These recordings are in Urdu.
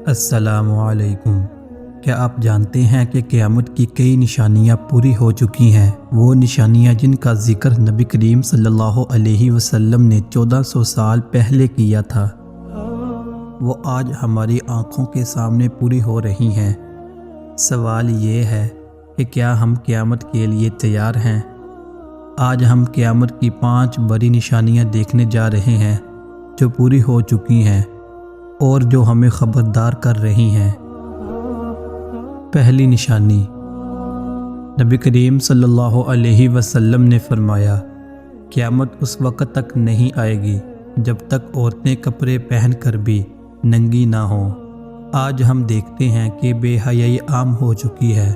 السلام علیکم۔ کیا آپ جانتے ہیں کہ قیامت کی کئی نشانیاں پوری ہو چکی ہیں؟ وہ نشانیاں جن کا ذکر نبی کریم صلی اللہ علیہ وسلم نے 1400 سال پہلے کیا تھا، وہ آج ہماری آنکھوں کے سامنے پوری ہو رہی ہیں۔ سوال یہ ہے کہ کیا ہم قیامت کے لیے تیار ہیں؟ آج ہم قیامت کی 5 بڑی نشانیاں دیکھنے جا رہے ہیں جو پوری ہو چکی ہیں اور جو ہمیں خبردار کر رہی ہیں۔ پہلی نشانی، نبی کریم صلی اللہ علیہ وسلم نے فرمایا، قیامت اس وقت تک نہیں آئے گی جب تک عورتیں کپڑے پہن کر بھی ننگی نہ ہوں۔ آج ہم دیکھتے ہیں کہ بے حیائی عام ہو چکی ہے۔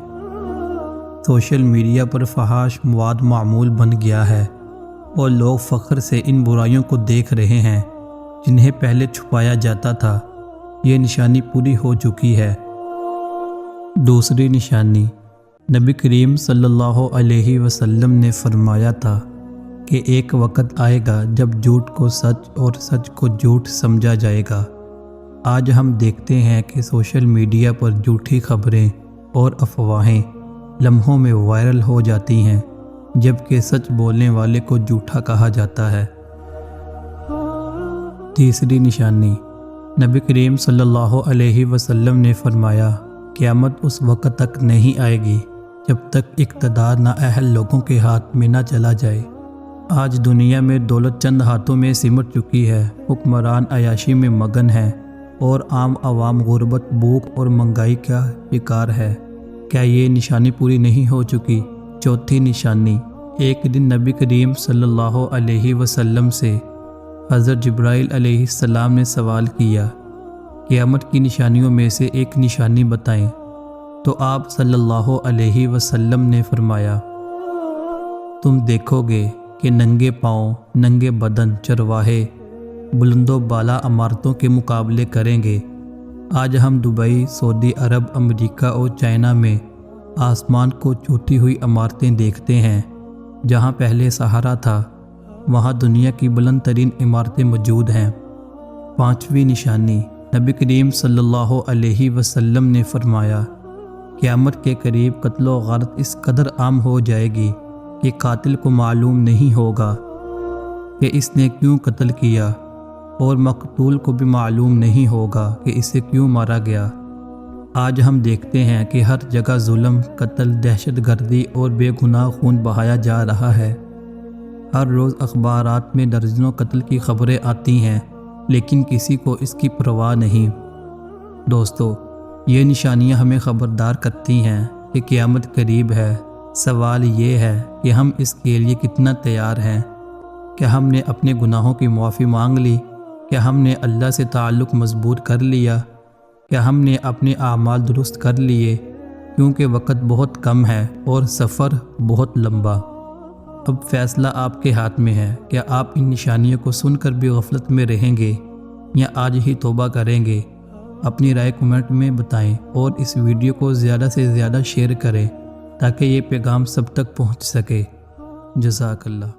سوشل میڈیا پر فحش مواد معمول بن گیا ہے اور لوگ فخر سے ان برائیوں کو دیکھ رہے ہیں جنہیں پہلے چھپایا جاتا تھا۔ یہ نشانی پوری ہو چکی ہے۔ دوسری نشانی، نبی کریم صلی اللہ علیہ وسلم نے فرمایا تھا کہ ایک وقت آئے گا جب جھوٹ کو سچ اور سچ کو جھوٹ سمجھا جائے گا۔ آج ہم دیکھتے ہیں کہ سوشل میڈیا پر جھوٹی خبریں اور افواہیں لمحوں میں وائرل ہو جاتی ہیں، جبکہ سچ بولنے والے کو جھوٹا کہا جاتا ہے۔ تیسری نشانی، نبی کریم صلی اللہ علیہ وسلم نے فرمایا، قیامت اس وقت تک نہیں آئے گی جب تک اقتدار نااہل لوگوں کے ہاتھ میں نہ چلا جائے۔ آج دنیا میں دولت چند ہاتھوں میں سمٹ چکی ہے، حکمران عیاشی میں مگن ہیں اور عام عوام غربت، بھوک اور مہنگائی کا شکار ہے۔ کیا یہ نشانی پوری نہیں ہو چکی؟ چوتھی نشانی، ایک دن نبی کریم صلی اللہ علیہ وسلم سے حضرت جبرائیل علیہ السلام نے سوال کیا، قیامت کی نشانیوں میں سے ایک نشانی بتائیں، تو آپ صلی اللہ علیہ وسلم نے فرمایا، تم دیکھو گے کہ ننگے پاؤں، ننگے بدن چرواہے بلند و بالا عمارتوں کے مقابلے کریں گے۔ آج ہم دبئی، سعودی عرب، امریکہ اور چائنا میں آسمان کو چھوتی ہوئی عمارتیں دیکھتے ہیں۔ جہاں پہلے صحرا تھا، وہاں دنیا کی بلند ترین عمارتیں موجود ہیں۔ پانچویں نشانی، نبی کریم صلی اللہ علیہ وسلم نے فرمایا، قیامت کے قریب قتل و غارت اس قدر عام ہو جائے گی کہ قاتل کو معلوم نہیں ہوگا کہ اس نے کیوں قتل کیا، اور مقتول کو بھی معلوم نہیں ہوگا کہ اسے کیوں مارا گیا۔ آج ہم دیکھتے ہیں کہ ہر جگہ ظلم، قتل، دہشت گردی اور بے گناہ خون بہایا جا رہا ہے۔ ہر روز اخبارات میں درجنوں قتل کی خبریں آتی ہیں، لیکن کسی کو اس کی پرواہ نہیں۔ دوستو، یہ نشانیاں ہمیں خبردار کرتی ہیں کہ قیامت قریب ہے۔ سوال یہ ہے کہ ہم اس کے لیے کتنا تیار ہیں؟ کیا ہم نے اپنے گناہوں کی معافی مانگ لی؟ کیا ہم نے اللہ سے تعلق مضبوط کر لیا؟ کیا ہم نے اپنے اعمال درست کر لیے؟ کیونکہ وقت بہت کم ہے اور سفر بہت لمبا۔ اب فیصلہ آپ کے ہاتھ میں ہے۔ کیا آپ ان نشانیوں کو سن کر بھی غفلت میں رہیں گے یا آج ہی توبہ کریں گے؟ اپنی رائے کمنٹ میں بتائیں اور اس ویڈیو کو زیادہ سے زیادہ شیئر کریں تاکہ یہ پیغام سب تک پہنچ سکے۔ جزاک اللہ۔